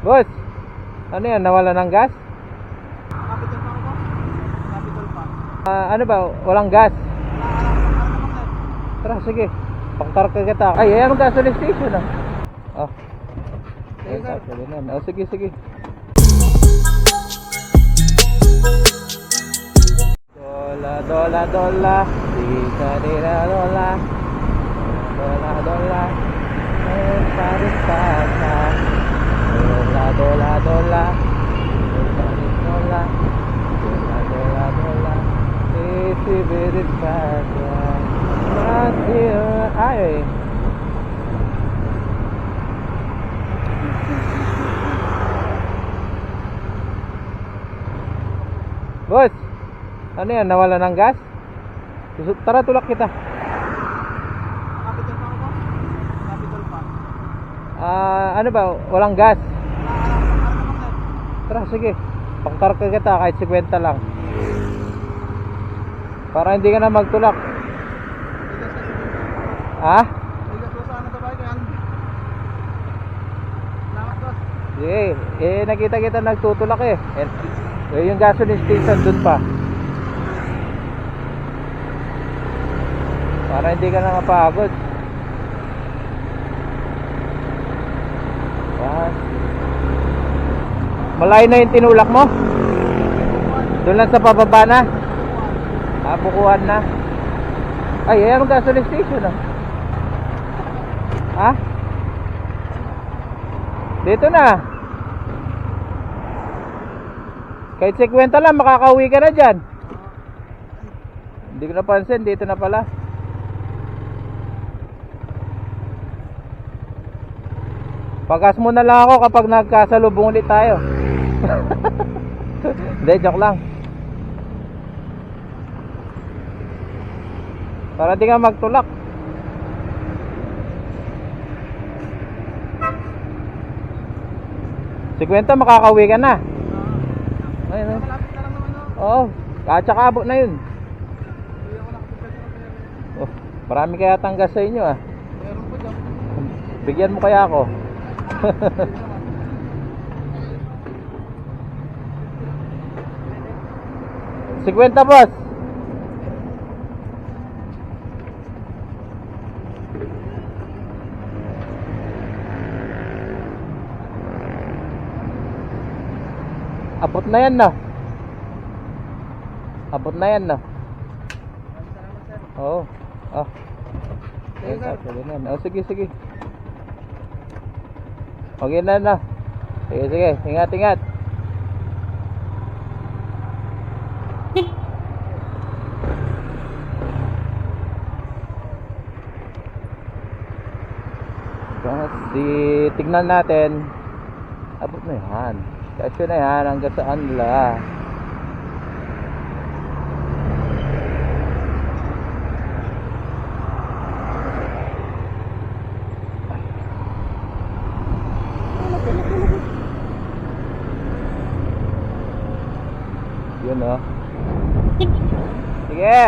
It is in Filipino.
Boss, ano yan? Nawala ng gas? Capital pa ako. Capital pa. Ano ba? Walang gas? Tara, sige. Pangkarga kita. Ay, ayan ang gasoline station ah. Oh. Sige, sir. Oh, sige, sige. Dola, dola, dola. Dita, dita, dola. Dola, dola. Paris, pasa. Dola, dola, dola. Paris, dola. Dola, dola, dola. Isi, biris, pasa. Ay. Boss, ano yan? Nawala ng gas? Tara, tulak kita. Capital pa ako. Capital pa. Ano ba? Walang gas? Sir. Tara, sige. Pangkarga kita kahit 50 lang. Para hindi ka na magtulak. Ha? Bigas ko sana sa bike yan. Salamat boss. Sige. Nakita kita nagtutulak eh. Yung gasoline station dun pa. Para hindi ka na mapagod. Malayo na yung tinulak mo? Doon lang sa pababa na? Bukuhan na. Ay, ayan ang gasoline station ah. Ha? Dito na. Kahit 50 lang, makakauwi ka na dyan. Hindi ko napansin, dito na pala. Pagas mo na lang ako kapag nagkasalubong ulit tayo. Hindi, joke lang. Para di ka magtulak. Si Kwenta, makakauwi ka na. Ayun, Malapit na lang naman no. oo, katsakabot na yun. Hindi ako nakapagpapit sa kanya. Oh, marami kaya tanggas sa inyo ah. Meron po dyan. Bigyan mo kaya ako. Si Kwenta, boss. Abot na yan, no? Abot na yan, no? Salamat sir. Oo. Oh. Sige, sir. Oh, sige, sige. Okay na, no? Sige, sige. Ingat, ingat. Tignan natin. Abot na yan. Kasi na yan hanggang saan nila. Yun oh. Sige.